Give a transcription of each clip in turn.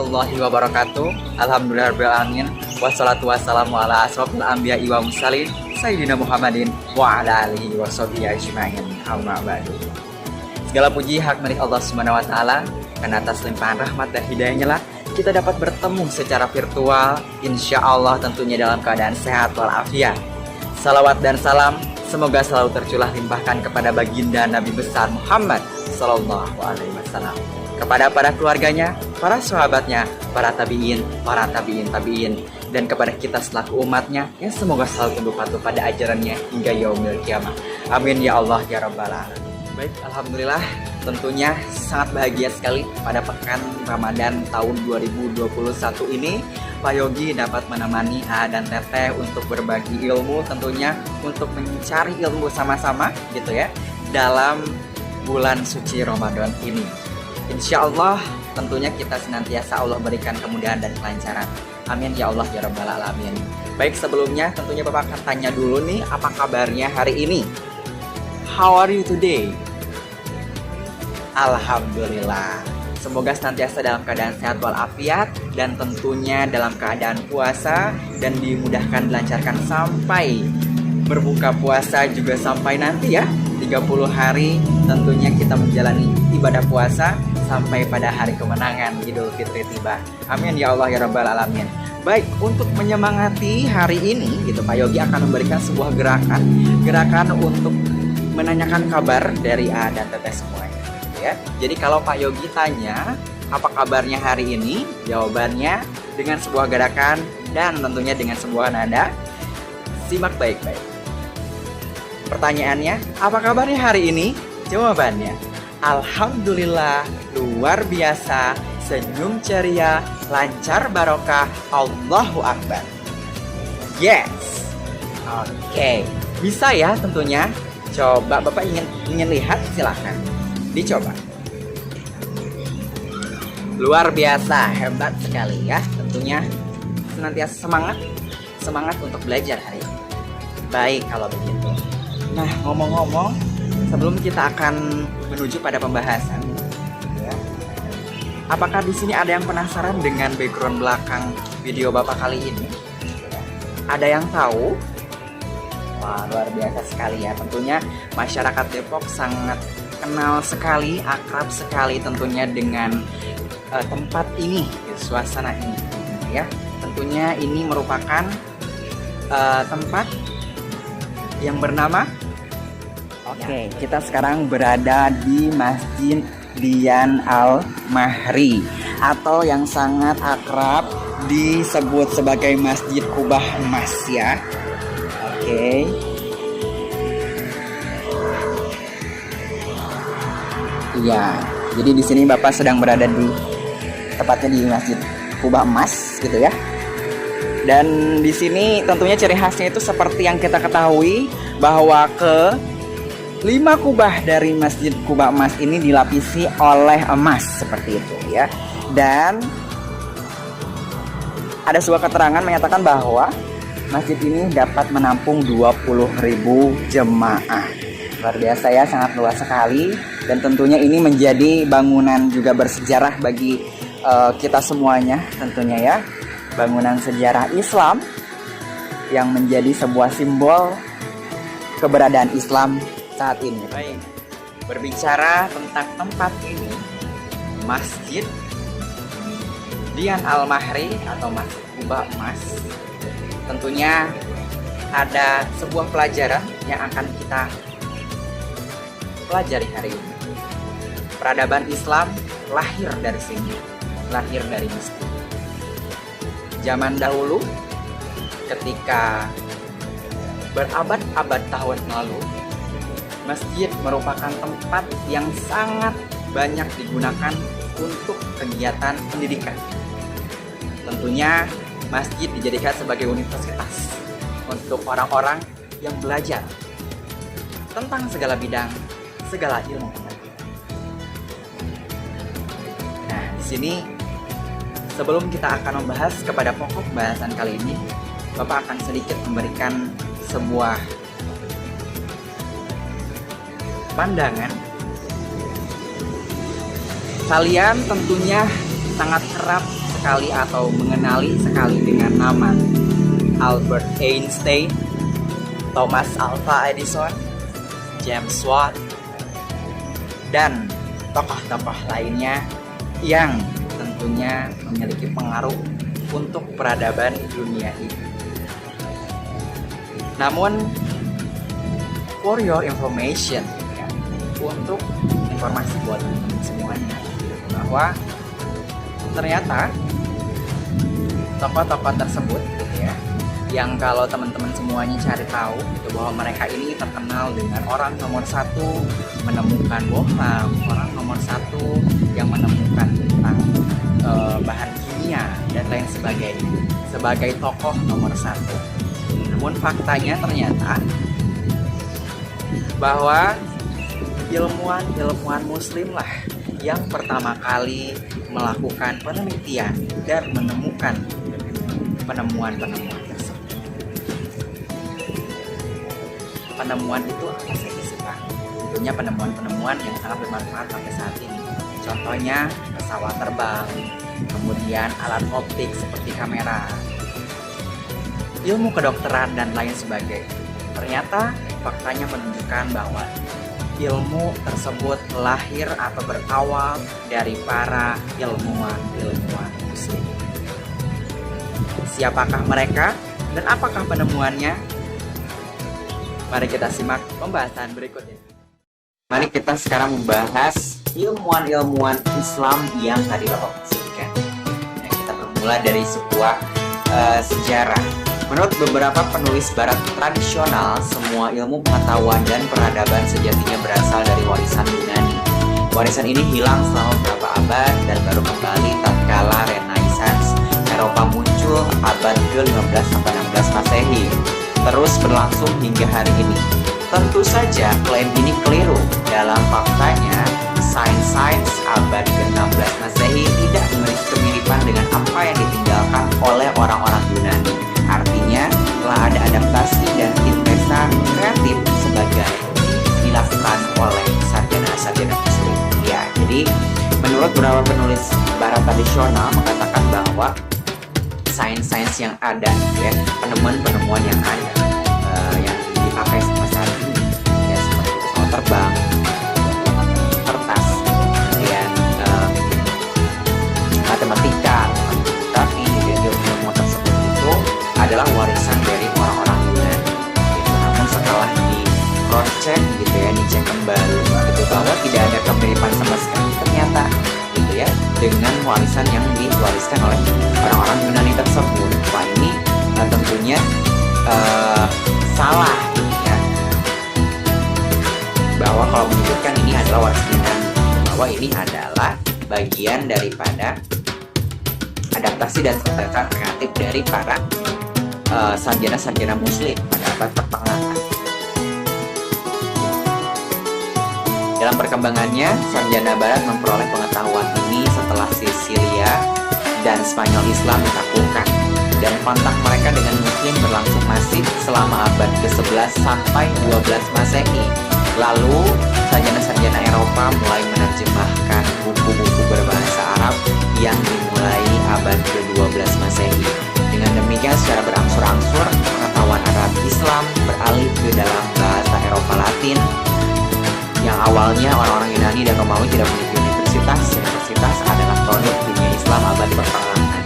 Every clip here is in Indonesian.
warahmatullahi wabarakatuh. Alhamdulillahirrahmanirrahim. Wassalatu wassalamu ala asrofil anbiya'i wa mursalin Sayyidina Muhammadin wa ala alihi wa sahbihi ajma'in. Amma ba'du. Segala puji hak milik Allah Subhanahu wa taala, karena atas limpahan rahmat dan hidayahnya lah kita dapat bertemu secara virtual, insya Allah tentunya dalam keadaan sehat walafiat. Salawat dan salam semoga selalu tercurah limpahkan kepada baginda Nabi besar Muhammad Sallallahu Alaihi Wasallam, kepada para keluarganya, para sahabatnya, para tabiin, dan kepada kita selaku umatnya yang semoga selalu tunduk patuh pada ajarannya hingga yaumil kiamah. Amin ya Allah ya Rabbal alamin. Baik, alhamdulillah tentunya sangat bahagia sekali pada pekan Ramadan tahun 2021 ini Pak Yogi dapat menemani A dan Teteh untuk berbagi ilmu, tentunya untuk mencari ilmu sama-sama gitu ya dalam bulan suci Ramadan ini. Insya Allah tentunya kita senantiasa Allah berikan kemudahan dan kelancaran. Amin ya Allah ya Rabbal alamin. Baik, sebelumnya tentunya Bapak akan tanya dulu nih, apa kabarnya hari ini? How are you today? Alhamdulillah. Semoga senantiasa dalam keadaan sehat walafiat dan tentunya dalam keadaan puasa dan dimudahkan dilancarkan sampai berbuka puasa juga sampai nanti ya 30 hari tentunya kita menjalani ibadah puasa sampai pada hari kemenangan Idul Fitri tiba. Amin ya Allah ya Rabbal alamin. Baik, untuk menyemangati hari ini gitu Pak Yogi akan memberikan sebuah gerakan untuk menanyakan kabar dari A dan Teteh semuanya. Ya. Jadi kalau Pak Yogi tanya apa kabarnya hari ini, jawabannya dengan sebuah gerakan dan tentunya dengan sebuah nada. Simak baik-baik. Pertanyaannya, apa kabarnya hari ini? Jawabannya, alhamdulillah, luar biasa, senyum ceria, lancar barokah, Allahu Akbar. Yes. Oke. Bisa ya tentunya. Coba Bapak ingin lihat, silahkan dicoba. Luar biasa, hebat sekali ya. Tentunya senantiasa semangat untuk belajar hari ini. Baik kalau begitu. Nah, ngomong-ngomong, sebelum kita akan menuju pada pembahasan, ya, apakah di sini ada yang penasaran dengan background belakang video Bapak kali ini? Ada yang tahu? Wah, luar biasa sekali ya. Tentunya masyarakat Depok sangat kenal sekali, akrab sekali tentunya dengan tempat ini, suasana ini ya. Tentunya ini merupakan tempat yang bernama kita sekarang berada di Masjid Dian Al-Mahri atau yang sangat akrab disebut sebagai Masjid Kubah Emas ya. Iya, jadi di sini Bapak sedang berada tepatnya di Masjid Kubah Emas gitu ya. Dan di sini tentunya ciri khasnya itu seperti yang kita ketahui bahwa ke 5 kubah dari Masjid Kubah Emas ini dilapisi oleh emas seperti itu ya. Dan ada sebuah keterangan menyatakan bahwa masjid ini dapat menampung 20.000 jemaah. Luar biasa ya, sangat luas sekali. Dan tentunya ini menjadi bangunan juga bersejarah bagi kita semuanya tentunya ya. Bangunan sejarah Islam yang menjadi sebuah simbol keberadaan Islam saat ini. Baik, berbicara tentang tempat ini, Masjid Dian Al-Mahri atau Masjid Kubah Emas, tentunya ada sebuah pelajaran yang akan kita pelajari hari ini. Peradaban Islam lahir dari sini, lahir dari masjid. Zaman dahulu, ketika berabad-abad tahun lalu, masjid merupakan tempat yang sangat banyak digunakan untuk kegiatan pendidikan. Tentunya masjid dijadikan sebagai universitas untuk orang-orang yang belajar tentang segala bidang, segala ilmu. Nah, di sini sebelum kita akan membahas kepada pokok bahasan kali ini, Bapak akan sedikit memberikan sebuah pandangan. Kalian tentunya sangat kerap sekali atau mengenali sekali dengan nama Albert Einstein, Thomas Alva Edison, James Watt, dan tokoh-tokoh lainnya yang tentunya memiliki pengaruh untuk peradaban dunia ini. Namun, for your information, ya, untuk informasi buat teman-teman semuanya, bahwa ternyata tokoh-tokoh tersebut, gitu ya, yang kalau teman-teman semuanya cari tahu, gitu, bahwa mereka ini terkenal dengan orang nomor satu menemukan bohlam, orang nomor satu yang menemukan tentang bahan kimia dan lain sebagainya, sebagai tokoh nomor satu. Namun faktanya ternyata bahwa ilmuwan muslim lah yang pertama kali melakukan penelitian dan menemukan penemuan-penemuan tersebut. Penemuan itu apa saja sih Pak? Tentunya penemuan-penemuan yang sangat bermanfaat sampai saat ini. Contohnya pesawat terbang, kemudian alat optik seperti kamera, ilmu kedokteran dan lain sebagainya. Ternyata faktanya menunjukkan bahwa ilmu tersebut lahir atau berawal dari para ilmuwan muslim. Siapakah mereka dan apakah penemuannya? Mari kita simak pembahasan berikutnya. Mari kita sekarang membahas ilmuwan Islam yang tadi Bapak sebutkan. Nah, kita bermula dari sebuah sejarah. Menurut beberapa penulis barat tradisional, semua ilmu pengetahuan dan peradaban sejatinya berasal dari warisan Yunani. Warisan ini hilang selama beberapa abad dan baru kembali tatkala Renaissance Eropa muncul abad ke-15 sampai 16 Masehi. Terus berlangsung hingga hari ini. Tentu saja klaim ini keliru. Dalam faktanya, sains abad ke-16 Masehi tidak memiliki kemiripan dengan apa yang ditinggalkan oleh orang-orang Yunani. Artinya, telah ada adaptasi dan sintesa kreatif sebagai dilakukan oleh sarjana-sarjana muslim. Ya, jadi menurut beberapa penulis barat tradisional mengatakan bahwa sains yang ada, ya, penemuan-penemuan yang ada, yang dipakai sampai saat ini, ya, seperti pesawat terbang, kertas, kemudian matematika, tapi ilmu tersebut itu adalah warisan dari orang-orang Yunani. Gitu. Namun setelah di cross check, gitu ya, dicek kembali, gitu, bahwa tidak ada kemiripan sama sekali ternyata, gitu ya, dengan warisan yang diwariskan oleh orang-orang Yunani tersebut. Wah, ini tentunya salah, gitu ya, bahwa kalau menyebutkan ini adalah warisan Yunani, bahwa ini adalah bagian daripada adaptasi dan sintesa kreatif dari para sarjana-sarjana muslim pada abad pertengahan. Dalam perkembangannya, sarjana barat memperoleh pengetahuan ini setelah Sisilia dan Spanyol Islam ditaklukkan, dan kontak mereka dengan muslim berlangsung masif selama abad ke-11 sampai 12 Masehi. Lalu, sarjana-sarjana Eropa mulai menerjemahkan buku-buku berbahasa Arab yang dimulai abad ke-12 Masehi. Dengan demikian, secara berangsur-angsur, pengetahuan Arab Islam beralih ke dalam bahasa Eropa Latin, yang awalnya orang-orang Yunani dan Romawi tidak memiliki universitas. Universitas adalah produk dunia Islam abad pertengahan.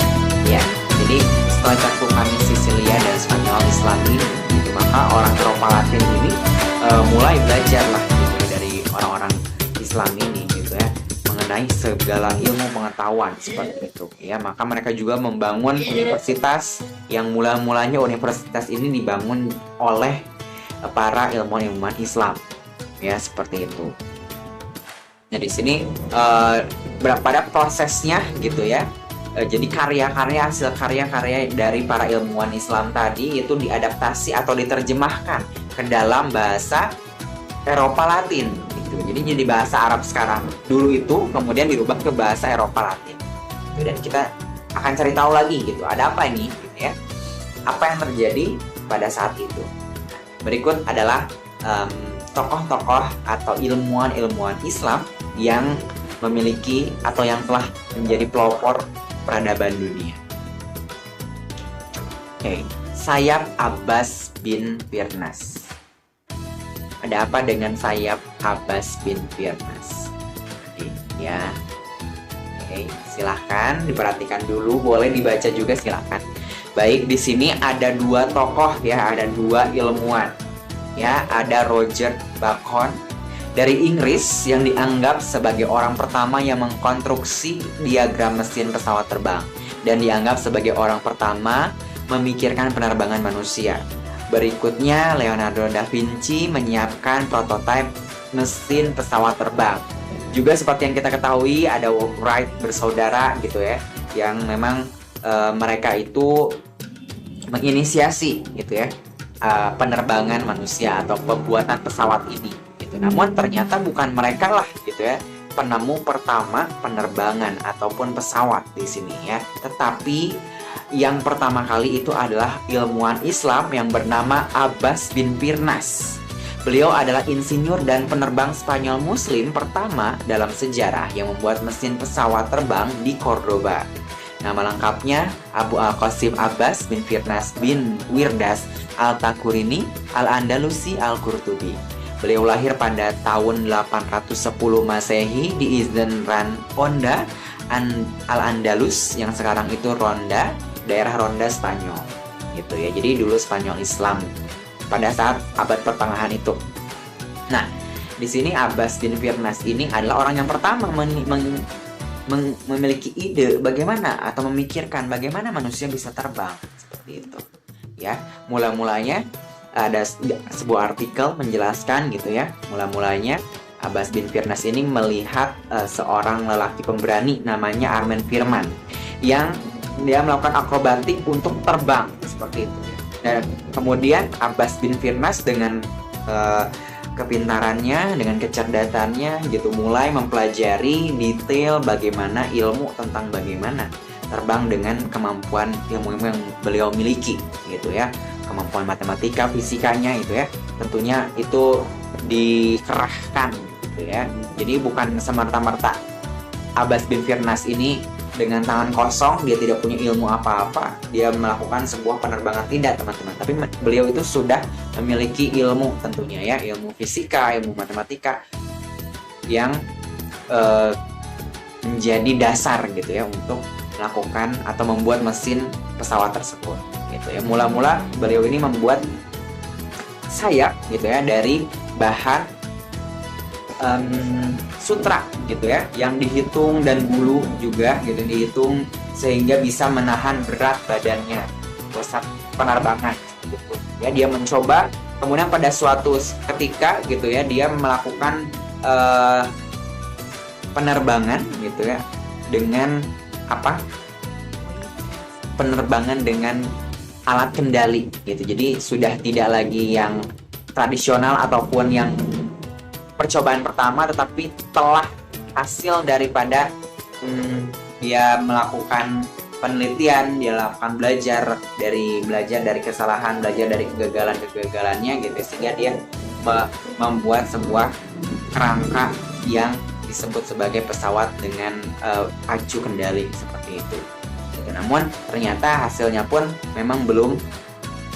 Ya, jadi setelah caklukannya Sisilia dan Spanyol Islam ini, gitu, maka orang Eropa Latin ini mulai belajar lah, gitu, dari orang-orang Islam ini, gitu ya, mengenai segala ilmu pengetahuan seperti itu. Ya, maka mereka juga membangun universitas yang mula-mulanya universitas ini dibangun oleh para ilmuwan Islam. Ya, seperti itu. Nah, di sini pada prosesnya, gitu ya. Jadi hasil karya-karya dari para ilmuwan Islam tadi itu diadaptasi atau diterjemahkan ke dalam bahasa Eropa Latin, gitu. Jadi bahasa Arab sekarang. Dulu itu kemudian dirubah ke bahasa Eropa Latin. Dan kita akan cari tahu lagi, gitu, ada apa ini, gitu ya. Apa yang terjadi pada saat itu. Berikut adalah tokoh-tokoh atau ilmuwan Islam yang memiliki atau yang telah menjadi pelopor peradaban dunia. Oke, sayap Abbas bin Firnas. Ada apa dengan sayap Abbas bin Firnas? Ya, oke, silahkan diperhatikan dulu, boleh dibaca juga silahkan. Baik, di sini ada dua tokoh ya, ada dua ilmuwan ya, ada Roger Bacon dari Inggris yang dianggap sebagai orang pertama yang mengkonstruksi diagram mesin pesawat terbang dan dianggap sebagai orang pertama memikirkan penerbangan manusia. Berikutnya, Leonardo da Vinci menyiapkan prototipe mesin pesawat terbang. Juga seperti yang kita ketahui, ada Wright bersaudara gitu ya, yang memang mereka itu menginisiasi gitu ya penerbangan manusia atau pembuatan pesawat ini gitu. Namun ternyata bukan mereka lah gitu ya penemu pertama penerbangan ataupun pesawat di sini ya, tetapi yang pertama kali itu adalah ilmuwan Islam yang bernama Abbas bin Firnas. Beliau adalah insinyur dan penerbang Spanyol Muslim pertama dalam sejarah yang membuat mesin pesawat terbang di Cordoba. Nama lengkapnya Abu Al-Qasim Abbas bin Firnas bin Wirdas Al-Takurini Al-Andalusi Al-Qurtubi. Beliau lahir pada tahun 810 Masehi di Izzenran Ronda Al-Andalus yang sekarang itu Ronda, daerah Ronda Spanyol. Gitu ya. Jadi dulu Spanyol Islam pada saat abad pertengahan itu. Nah, di sini Abbas bin Firnas ini adalah orang yang pertama memiliki ide bagaimana atau memikirkan bagaimana manusia bisa terbang seperti itu. Ya, mula-mulanya ada sebuah artikel menjelaskan gitu ya. Mula-mulanya Abbas bin Firnas ini melihat seorang lelaki pemberani namanya Armen Firman yang dia melakukan akrobatik untuk terbang seperti itu. Dan kemudian Abbas bin Firnas dengan kepintarannya, dengan kecerdasannya gitu mulai mempelajari detail bagaimana ilmu tentang bagaimana terbang dengan kemampuan ilmu yang beliau miliki gitu ya. Kemampuan matematika, fisikanya itu ya. Tentunya itu dikerahkan gitu ya. Jadi bukan semerta-merta Abbas bin Firnas ini dengan tangan kosong, dia tidak punya ilmu apa-apa, dia melakukan sebuah penerbangan, tidak teman-teman. Tapi beliau itu sudah memiliki ilmu tentunya ya, ilmu fisika, ilmu matematika yang menjadi dasar gitu ya untuk melakukan atau membuat mesin pesawat tersebut gitu ya. Mula-mula beliau ini membuat sayap gitu ya dari bahan sutra gitu ya, yang dihitung dan bulu juga gitu dihitung sehingga bisa menahan berat badannya saat penerbangan gitu. Ya, dia mencoba, kemudian pada suatu ketika gitu ya dia melakukan penerbangan gitu ya dengan apa? Penerbangan dengan alat kendali gitu. Jadi sudah tidak lagi yang tradisional ataupun yang percobaan pertama, tetapi telah hasil daripada dia melakukan penelitian, dia lakukan belajar dari kesalahan, belajar dari kegagalannya gitu, sehingga dia membuat sebuah kerangka yang disebut sebagai pesawat dengan pacu kendali seperti itu. Namun ternyata hasilnya pun memang belum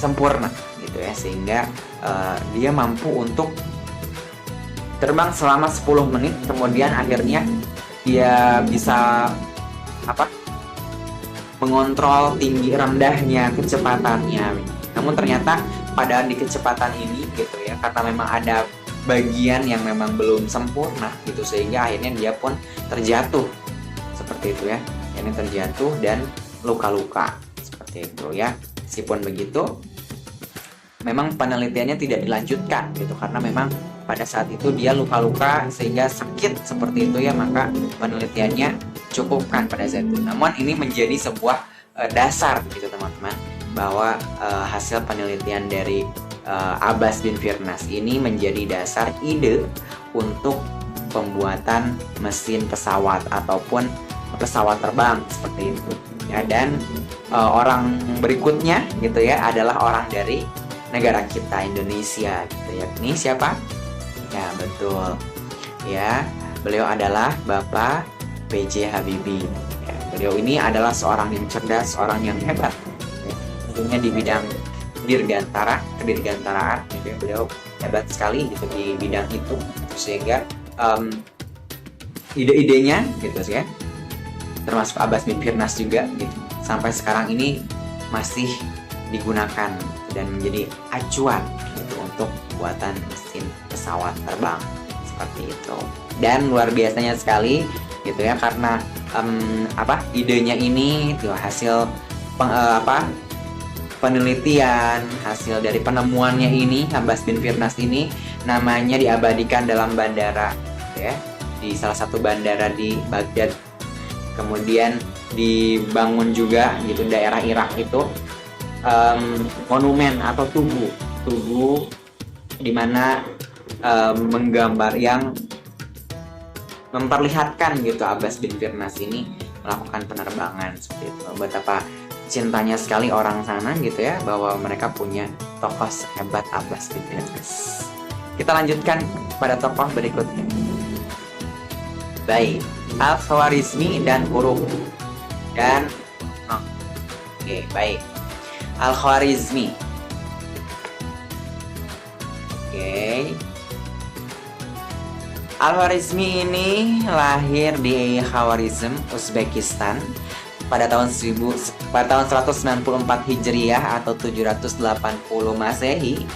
sempurna gitu ya, sehingga dia mampu untuk terbang selama 10 menit, kemudian akhirnya dia bisa mengontrol tinggi rendahnya kecepatannya. Namun ternyata pada di kecepatan ini gitu ya, karena memang ada bagian yang memang belum sempurna gitu, sehingga akhirnya dia pun terjatuh seperti itu ya. Ini terjatuh dan luka-luka seperti itu ya. Meskipun begitu, memang penelitiannya tidak dilanjutkan gitu, karena memang pada saat itu dia luka-luka sehingga sakit seperti itu ya, maka penelitiannya cukupkan pada saat itu. Namun ini menjadi sebuah dasar gitu teman-teman, bahwa hasil penelitian dari Abbas bin Firnas ini menjadi dasar ide untuk pembuatan mesin pesawat ataupun pesawat terbang seperti itu ya. Dan orang berikutnya gitu ya adalah orang dari negara kita, Indonesia gitu ya. Ini siapa? Ya betul ya, beliau adalah Bapak B.J. Habibie ya, Beliau ini adalah seorang yang cerdas, seorang yang hebat, ya. Tentunya di bidang kedirgantaraan, gitu ya. Beliau hebat sekali gitu di bidang itu, sehingga ide-idenya gitu ya, termasuk Abbas bin Firnas juga gitu, sampai sekarang ini masih digunakan dan menjadi acuan gitu untuk buatan mesin pesawat terbang seperti itu. Dan luar biasanya sekali gitu ya, karena idenya ini itu hasil penelitian, hasil dari penemuannya ini, Abbas bin Firnas ini namanya diabadikan dalam bandara ya, di salah satu bandara di Baghdad. Kemudian dibangun juga gitu daerah Irak itu monumen atau tugu di mana menggambar yang memperlihatkan gitu Abbas bin Firnas ini melakukan penerbangan seperti itu. Betapa cintanya sekali orang sana gitu ya, bahwa mereka punya tokoh sehebat Abbas bin Firnas. Kita lanjutkan pada tokoh berikutnya. Baik, Al-Khwarizmi dan huruf dan baik. Al-Khwarizmi. Al-Khwarizmi ini lahir di Khwarizm, Uzbekistan pada tahun 194 Hijriah atau 780 Masehi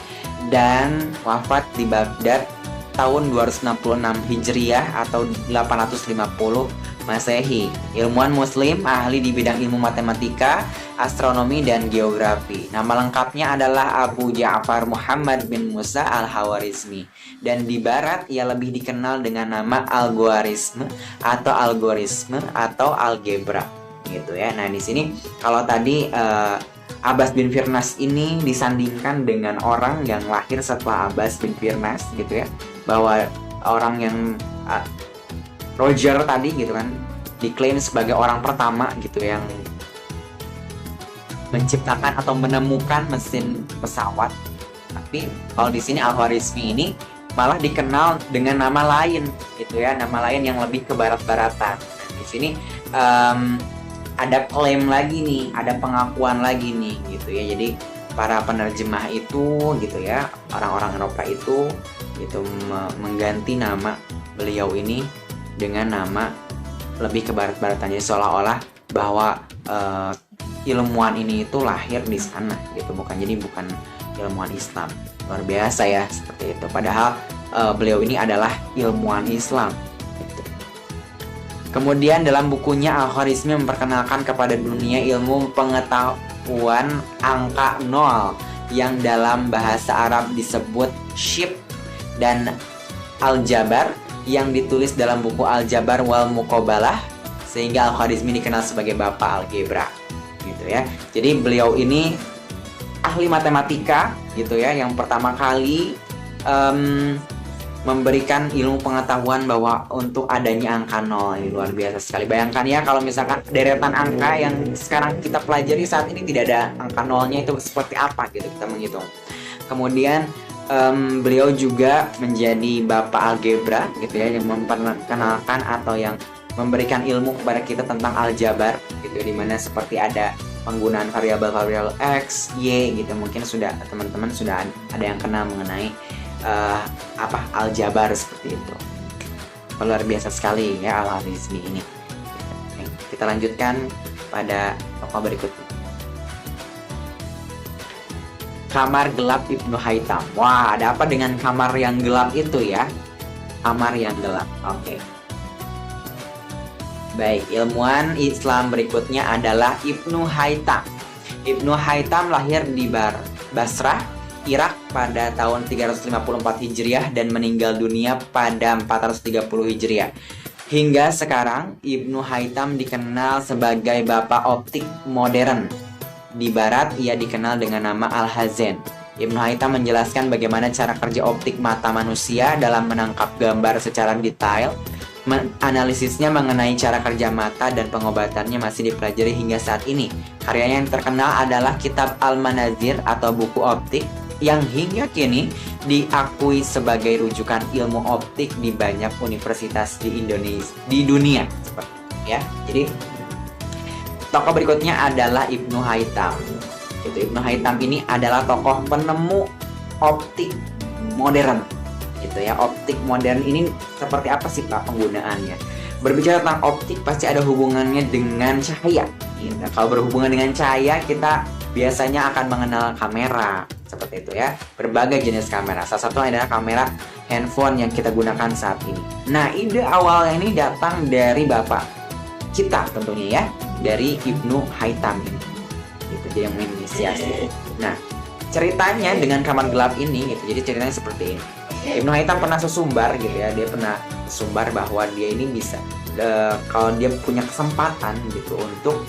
dan wafat di Baghdad tahun 266 Hijriah atau 850 Masehi. Ilmuwan muslim, ahli di bidang ilmu matematika, astronomi dan geografi. Nama lengkapnya adalah Abu Ja'far Muhammad bin Musa Al-Khwarizmi, dan di barat ia lebih dikenal dengan nama algoritme atau algebra gitu ya. Nah, di sini kalau tadi Abbas bin Firnas ini disandingkan dengan orang yang lahir setelah Abbas bin Firnas gitu ya, bahwa orang yang Roger tadi gitu kan diklaim sebagai orang pertama gitu yang menciptakan atau menemukan mesin pesawat. Tapi kalau di sini Al-Khwarizmi ini malah dikenal dengan nama lain gitu ya, nama lain yang lebih ke barat-baratan. Di sini ada klaim lagi nih, ada pengakuan lagi nih gitu ya. Jadi para penerjemah itu gitu ya, orang-orang Eropa itu gitu mengganti nama beliau ini dengan nama lebih ke barat-baratan. Jadi seolah-olah bahwa ilmuwan ini itu lahir di sana gitu, bukan ilmuwan Islam. Luar biasa ya seperti itu. Padahal beliau ini adalah ilmuwan Islam. Kemudian dalam bukunya Al-Khwarizmi memperkenalkan kepada dunia ilmu pengetahuan angka 0 yang dalam bahasa Arab disebut shib dan Al-Jabar yang ditulis dalam buku Al-Jabar wal Muqabalah, sehingga Al-Khwarizmi dikenal sebagai bapak algebra gitu ya. Jadi beliau ini ahli matematika gitu ya, yang pertama kali memberikan ilmu pengetahuan bahwa untuk adanya angka 0. Ini luar biasa sekali. Bayangkan ya kalau misalkan deretan angka yang sekarang kita pelajari saat ini tidak ada angka 0-nya, itu seperti apa gitu kita menghitung. Kemudian beliau juga menjadi bapak algebra gitu ya, yang memperkenalkan atau yang memberikan ilmu kepada kita tentang aljabar gitu, dimana seperti ada penggunaan variabel X, Y gitu. Mungkin teman-teman sudah ada yang kenal mengenai aljabar seperti itu. Luar biasa sekali ya Al-Khwarizmi ini. Kita lanjutkan pada tokoh berikutnya. Kamar gelap Ibnu Haytham. Wah, ada apa dengan kamar yang gelap itu ya? Kamar yang gelap. Oke. Baik, ilmuwan Islam berikutnya adalah Ibnu Haytham. Ibnu Haytham lahir di Basrah, Irak pada tahun 354 Hijriah dan meninggal dunia pada 430 Hijriah. Hingga sekarang Ibnu Haytham dikenal sebagai bapak optik modern. Di barat ia dikenal dengan nama Al-Hazen. Ibnu Haytham menjelaskan bagaimana cara kerja optik mata manusia dalam menangkap gambar secara detail. Analisisnya mengenai cara kerja mata dan pengobatannya masih dipelajari hingga saat ini. Karyanya yang terkenal adalah Kitab Al-Manazir atau buku optik, yang hingga kini diakui sebagai rujukan ilmu optik di banyak universitas di dunia. Ya, jadi Tokoh berikutnya adalah Ibnu Haytham. Ibnu Haytham ini adalah tokoh penemu optik modern. Optik modern ini seperti apa sih Pak penggunaannya? Berbicara tentang optik pasti ada hubungannya dengan cahaya. Kalau berhubungan dengan cahaya, kita biasanya akan mengenal kamera seperti itu ya. Berbagai jenis kamera. Salah satu adalah kamera handphone yang kita gunakan saat ini. Nah, ide awalnya ini datang dari bapak kita tentunya ya, dari Ibnu Haytham ini. Dia yang menginisiasi. Nah, ceritanya dengan kamar gelap ini gitu. Jadi ceritanya seperti ini. Ibnu Haytham pernah sesumbar gitu ya. Dia pernah sesumbar bahwa dia ini bisa kalau dia punya kesempatan gitu untuk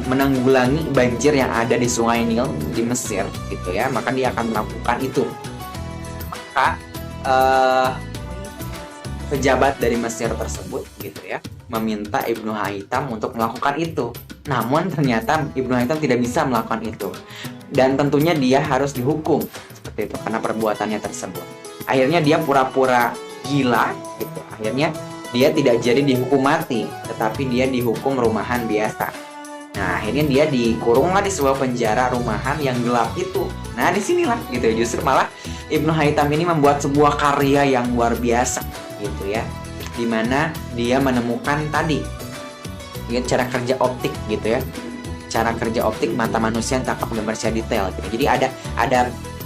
menanggulangi banjir yang ada di Sungai Nil di Mesir gitu ya, maka dia akan melakukan itu. Maka pejabat dari Mesir tersebut gitu ya meminta Ibnu Haytham untuk melakukan itu. Namun ternyata Ibnu Haytham tidak bisa melakukan itu, dan tentunya dia harus dihukum seperti itu karena perbuatannya tersebut. Akhirnya dia pura-pura gila gitu. Akhirnya dia tidak jadi dihukum mati, tetapi dia dihukum rumahan biasa. Nah, akhirnya dia dikurunglah di sebuah penjara rumahan yang gelap itu. Nah, disinilah gitu ya, justru malah Ibnu Haytham ini membuat sebuah karya yang luar biasa gitu ya, dimana dia menemukan tadi ya, cara kerja optik gitu ya, cara kerja optik mata manusia yang tampak gambar secara detail gitu. Jadi ada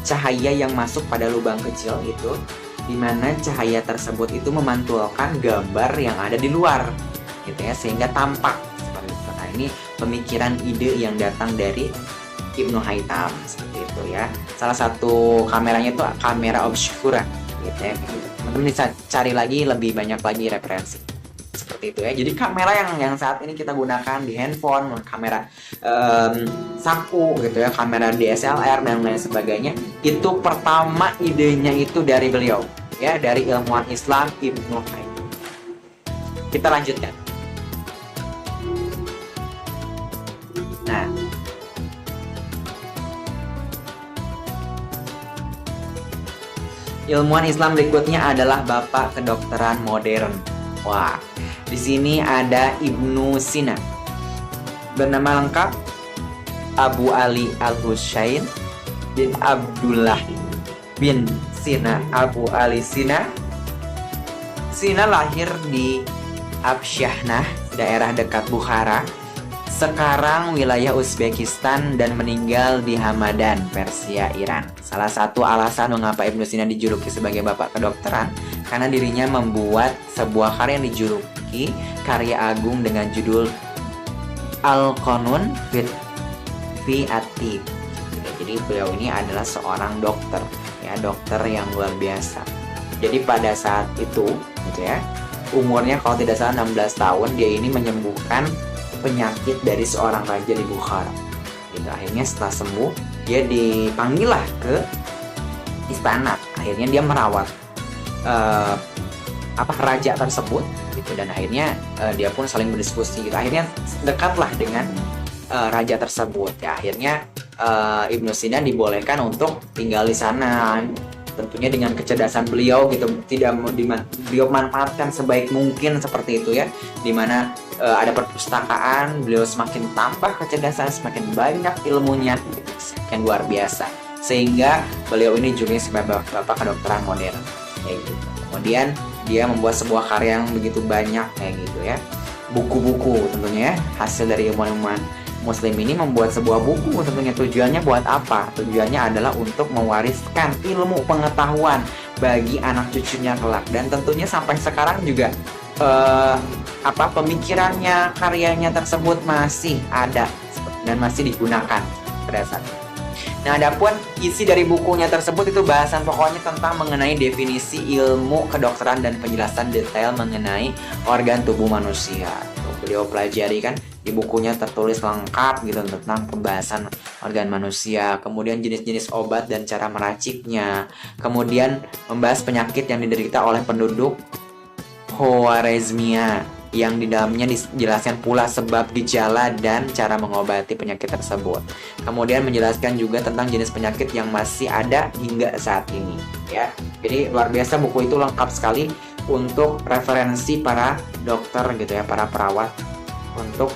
cahaya yang masuk pada lubang kecil itu, dimana cahaya tersebut itu memantulkan gambar yang ada di luar gitu ya, sehingga tampak seperti itu. Nah, ini pemikiran ide yang datang dari Ibnu Haytham seperti itu ya. Salah satu kameranya itu kamera obscura gitu ya. Teman-teman bisa cari lagi lebih banyak lagi referensi seperti itu ya. Jadi kamera yang saat ini kita gunakan di handphone, kamera saku gitu ya, kamera DSLR dan lain sebagainya, itu pertama idenya itu dari beliau ya, dari ilmuwan Islam Ibnu Haytham. Kita lanjutkan. Nah, ilmuwan Islam berikutnya adalah Bapak kedokteran modern. Wah, di sini ada Ibnu Sina. Bernama lengkap Abu Ali Al-Husain bin Abdullah bin Sina. Abu Ali Sina. Sina lahir di Absyahnah, daerah dekat Bukhara, sekarang wilayah Uzbekistan, dan meninggal di Hamadan, Persia, Iran. Salah satu alasan mengapa Ibnu Sina dijuluki sebagai bapak kedokteran karena dirinya membuat sebuah karya yang dijuluki karya agung dengan judul Al-Qanun fi At-Tibb. Jadi beliau ini adalah seorang dokter ya, dokter yang luar biasa. Jadi pada saat itu gitu ya, umurnya kalau tidak salah 16 tahun, dia ini menyembuhkan penyakit dari seorang raja di Bukhara gitu. Akhirnya setelah sembuh, dia dipanggil lah ke istana. Akhirnya dia merawat raja tersebut gitu, dan akhirnya dia pun saling berdiskusi gitu. Akhirnya dekatlah dengan raja tersebut ya. Akhirnya Ibnu Sina dibolehkan untuk tinggal di sana, tentunya dengan kecerdasan beliau gitu. Beliau manfaatkan sebaik mungkin seperti itu ya, dimana ada perpustakaan, beliau semakin tambah kecerdasan, semakin banyak ilmunya yang luar biasa, sehingga beliau ini juga sebagai bapak kedokteran modern kayak gitu. Kemudian dia membuat sebuah karya yang begitu banyak kayak gitu ya, buku-buku tentunya ya, hasil dari ilmuwan Muslim ini membuat sebuah buku. Tentunya tujuannya buat apa? Tujuannya adalah untuk mewariskan ilmu pengetahuan bagi anak cucunya kelak, dan tentunya sampai sekarang juga pemikirannya, karyanya tersebut masih ada dan masih digunakan pada saat itu. Nah, adapun isi dari bukunya tersebut itu bahasan pokoknya tentang mengenai definisi ilmu kedokteran dan penjelasan detail mengenai organ tubuh manusia. Beliau pelajari kan, di bukunya tertulis lengkap gitu tentang pembahasan organ manusia, kemudian jenis-jenis obat dan cara meraciknya, kemudian membahas penyakit yang diderita oleh penduduk Khwarezmia, yang di dalamnya dijelaskan pula sebab, gejala, dan cara mengobati penyakit tersebut. Kemudian menjelaskan juga tentang jenis penyakit yang masih ada hingga saat ini ya. Jadi luar biasa, buku itu lengkap sekali untuk referensi para dokter gitu ya, para perawat untuk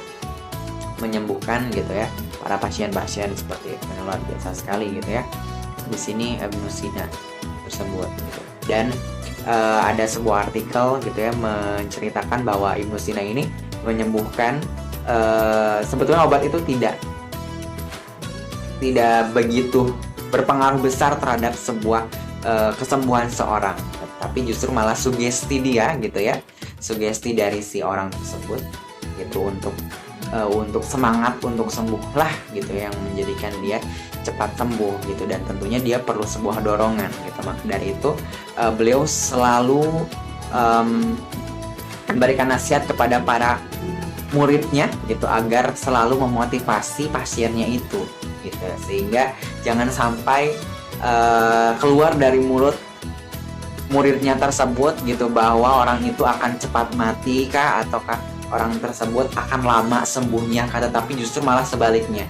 menyembuhkan gitu ya para pasien-pasien seperti itu. Luar biasa sekali gitu ya di sini Ibnu Sina tersebut gitu. Dan ada sebuah artikel gitu ya menceritakan bahwa Ibnu Sina ini menyembuhkan, sebetulnya obat itu tidak begitu berpengaruh besar terhadap sebuah kesembuhan seorang, tapi justru malah sugesti dia gitu ya, sugesti dari si orang tersebut gitu untuk semangat untuk sembuh lah gitu, yang menjadikan dia cepat sembuh gitu. Dan tentunya dia perlu sebuah dorongan gitu. Maka dari itu beliau selalu memberikan nasihat kepada para muridnya gitu agar selalu memotivasi pasiennya itu gitu, sehingga jangan sampai keluar dari mulut muridnya tersebut gitu bahwa orang itu akan cepat mati kah, ataukah orang tersebut akan lama sembuhnya kah, tetapi justru malah sebaliknya.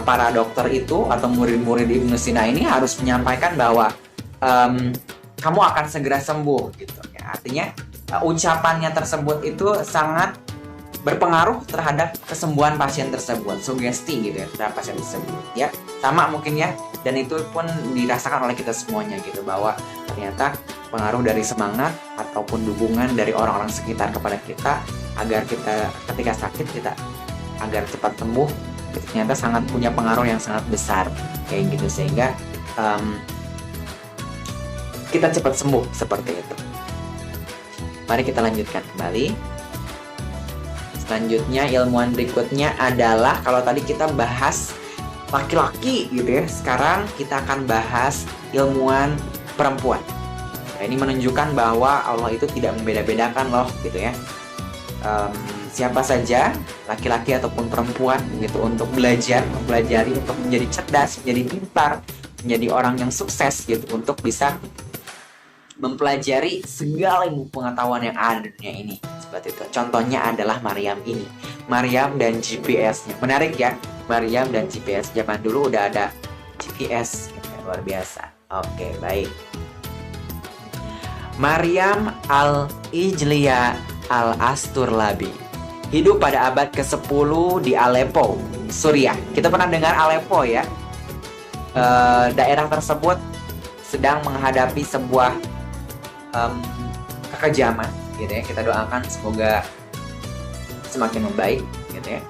Para dokter itu atau murid-murid Ibnu Sina ini harus menyampaikan bahwa kamu akan segera sembuh gitu ya. Artinya ucapannya tersebut itu sangat berpengaruh terhadap kesembuhan pasien tersebut, sugesti gitu ya terhadap pasien tersebut ya. Sama mungkin ya, dan itu pun dirasakan oleh kita semuanya gitu, bahwa ternyata pengaruh dari semangat ataupun dukungan dari orang-orang sekitar kepada kita agar kita ketika sakit kita agar cepat sembuh itu ternyata sangat punya pengaruh yang sangat besar kayak gitu, sehingga kita cepat sembuh seperti itu. Mari kita lanjutkan kembali. Selanjutnya ilmuwan berikutnya adalah, kalau tadi kita bahas laki-laki gitu ya, sekarang kita akan bahas ilmuwan perempuan. Nah, ini menunjukkan bahwa Allah itu tidak membeda-bedakan loh gitu ya. Siapa saja, laki-laki ataupun perempuan gitu, untuk mempelajari untuk menjadi cerdas, menjadi pintar, menjadi orang yang sukses gitu, untuk bisa mempelajari segala ilmu pengetahuan yang ada di dunia ini. Seperti itu. Contohnya adalah Maryam ini. Maryam dan GPS-nya. Menarik ya. Maryam dan GPS. Zaman dulu udah ada GPS. Luar biasa. Oke, baik. Maryam al-Ijliya al-Asturlabi hidup pada abad ke-10 di Aleppo, Suriah. Kita pernah dengar Aleppo ya. Daerah tersebut sedang menghadapi sebuah kekejaman gitu ya. Kita doakan semoga semakin membaik gitu ya.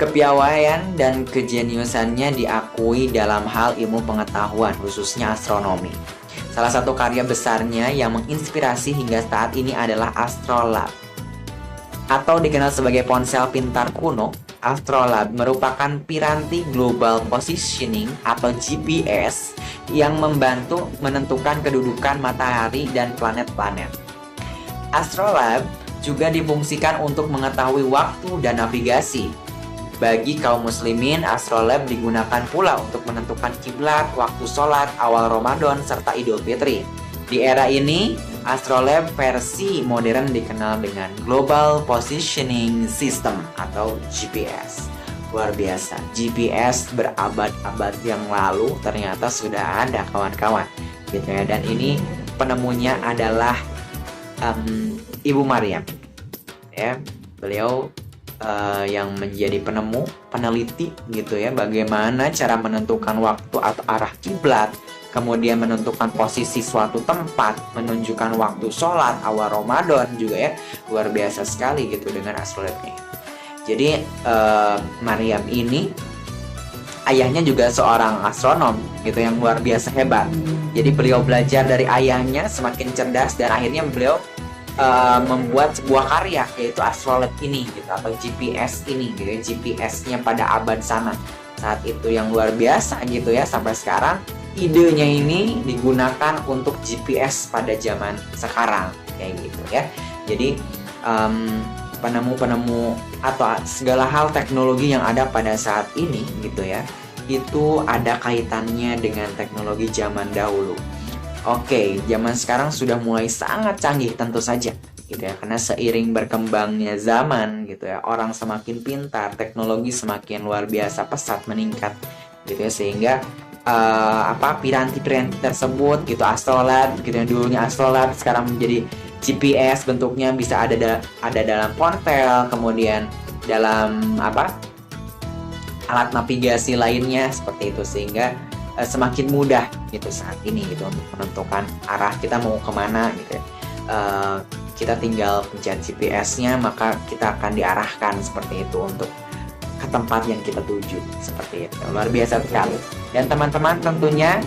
Kepiawaian dan kejeniusannya diakui dalam hal ilmu pengetahuan, khususnya astronomi. Salah satu karya besarnya yang menginspirasi hingga saat ini adalah Astrolab, atau dikenal sebagai ponsel pintar kuno. Astrolab merupakan piranti global positioning atau GPS yang membantu menentukan kedudukan matahari dan planet-planet. Astrolab juga difungsikan untuk mengetahui waktu dan navigasi. Bagi kaum muslimin, Astrolab digunakan pula untuk menentukan kiblat, waktu sholat, awal Ramadan, serta Idul Fitri. Di era ini, Astrolab versi modern dikenal dengan Global Positioning System atau GPS. Luar biasa, GPS berabad-abad yang lalu ternyata sudah ada kawan-kawan gitu ya. Dan ini penemunya adalah Ibu Maryam ya. Beliau yang menjadi peneliti gitu ya, bagaimana cara menentukan waktu atau arah kiblat, kemudian menentukan posisi suatu tempat, menunjukkan waktu sholat, awal Ramadan juga ya. Luar biasa sekali gitu dengan astrolabnya. Jadi Maryam ini ayahnya juga seorang astronom gitu yang luar biasa hebat. Jadi beliau belajar dari ayahnya, semakin cerdas, dan akhirnya beliau membuat sebuah karya, yaitu astrolab ini gitu, atau GPS ini gitu ya, GPS-nya pada abad sana saat itu yang luar biasa gitu ya. Sampai sekarang idenya ini digunakan untuk GPS pada zaman sekarang kayak gitu ya. Jadi penemu-penemu atau segala hal teknologi yang ada pada saat ini gitu ya, itu ada kaitannya dengan teknologi zaman dahulu. Oke, zaman sekarang sudah mulai sangat canggih tentu saja gitu ya, karena seiring berkembangnya zaman gitu ya, orang semakin pintar, teknologi semakin luar biasa pesat meningkat gitu ya, sehingga piranti-piranti tersebut gitu, astrolab gitu ya, dulunya astrolab sekarang menjadi GPS bentuknya bisa ada dalam ponsel, kemudian dalam alat navigasi lainnya seperti itu, sehingga semakin mudah gitu saat ini gitu untuk menentukan arah kita mau kemana gitu ya. Kita tinggal pencet GPS-nya, maka kita akan diarahkan seperti itu untuk ke tempat yang kita tuju, seperti itu. Luar biasa sekali. Dan teman-teman, tentunya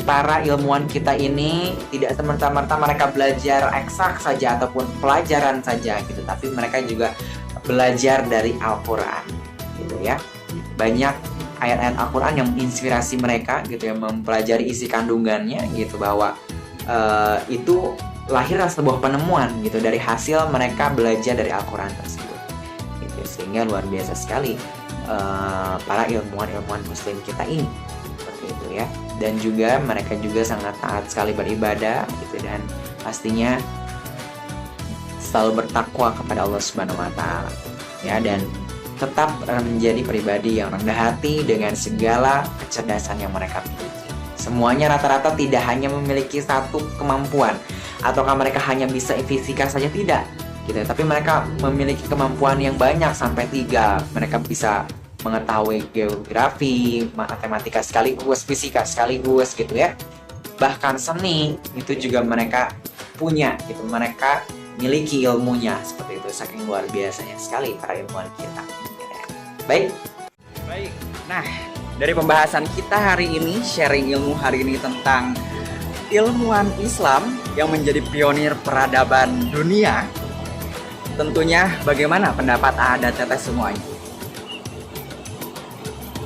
para ilmuwan kita ini tidak semerta-merta mereka belajar eksak saja ataupun pelajaran saja gitu, tapi mereka juga belajar dari Al-Quran gitu ya. Banyak ayat-ayat Al-Quran yang menginspirasi mereka gitu ya, mempelajari isi kandungannya gitu, bahwa itu lahirlah sebuah penemuan gitu dari hasil mereka belajar dari Al-Quran tersebut gitu. Sehingga luar biasa sekali para ilmuwan muslim kita ini seperti itu ya. Dan juga mereka juga sangat taat sekali beribadah gitu, dan pastinya selalu bertakwa kepada Allah Subhanahu wa taala ya, dan tetap menjadi pribadi yang rendah hati dengan segala kecerdasan yang mereka miliki. Semuanya rata-rata tidak hanya memiliki satu kemampuan, ataukah mereka hanya bisa fisika saja, tidak gitu, tapi mereka memiliki kemampuan yang banyak sampai 3. Mereka bisa mengetahui geografi, matematika sekaligus, fisika sekaligus gitu ya. Bahkan seni itu juga mereka punya gitu, mereka miliki ilmunya seperti itu. Saking luar biasanya sekali para ilmuwan kita. Baik. Nah, dari pembahasan kita hari ini, sharing ilmu hari ini tentang ilmuwan Islam yang menjadi pionir peradaban dunia. Tentunya bagaimana pendapat Aa dan Teteh semuanya?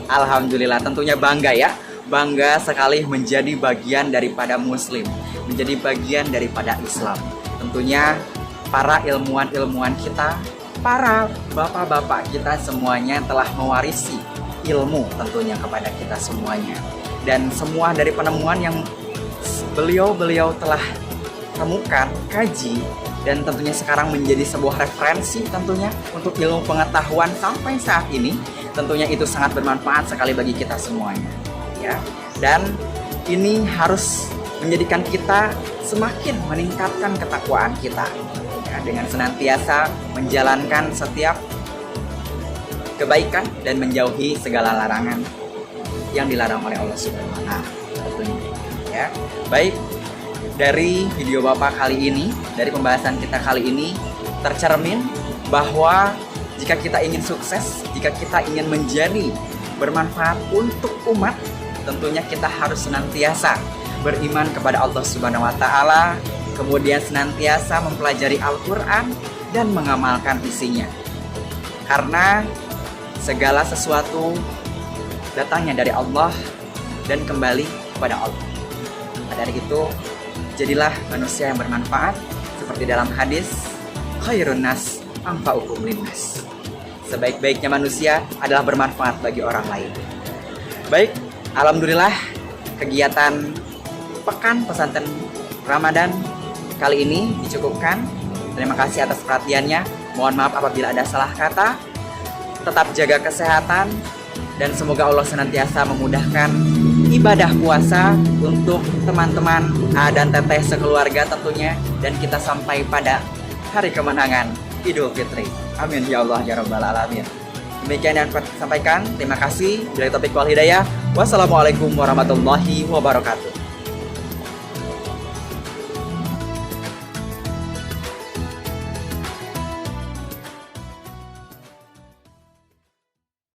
Alhamdulillah, tentunya bangga ya. Bangga sekali menjadi bagian daripada Muslim, menjadi bagian daripada Islam. Tentunya para ilmuwan-ilmuwan kita, para bapak-bapak kita semuanya telah mewarisi ilmu tentunya kepada kita semuanya. Dan semua dari penemuan yang beliau telah temukan, kaji, dan tentunya sekarang menjadi sebuah referensi tentunya untuk ilmu pengetahuan sampai saat ini. Tentunya itu sangat bermanfaat sekali bagi kita semuanya ya. Dan ini harus menjadikan kita semakin meningkatkan ketakwaan kita ya, dengan senantiasa menjalankan setiap kebaikan dan menjauhi segala larangan yang dilarang oleh Allah Subhanahu wa taala tentunya ya. Baik, dari video Bapak kali ini, dari pembahasan kita kali ini tercermin bahwa jika kita ingin sukses, jika kita ingin menjadi bermanfaat untuk umat, tentunya kita harus senantiasa beriman kepada Allah Subhanahu wa taala, kemudian senantiasa mempelajari Al-Qur'an dan mengamalkan isinya. Karena segala sesuatu datangnya dari Allah dan kembali kepada Allah. Dari itu, jadilah manusia yang bermanfaat seperti dalam hadis, khairun nas anfa'uhum linnas. Sebaik-baiknya manusia adalah bermanfaat bagi orang lain. Baik, alhamdulillah kegiatan Pekan Pesantren Ramadan kali ini dicukupkan. Terima kasih atas perhatiannya. Mohon maaf apabila ada salah kata. Tetap jaga kesehatan dan semoga Allah senantiasa memudahkan ibadah puasa untuk teman-teman A dan Teteh sekeluarga tentunya, dan kita sampai pada hari kemenangan Idul Fitri. Amin ya Allah ya Rabbal Alamin. Demikian yang dapat sampaikan. Terima kasih. Bila taufiq wal hidayah. Wassalamualaikum warahmatullahi wabarakatuh.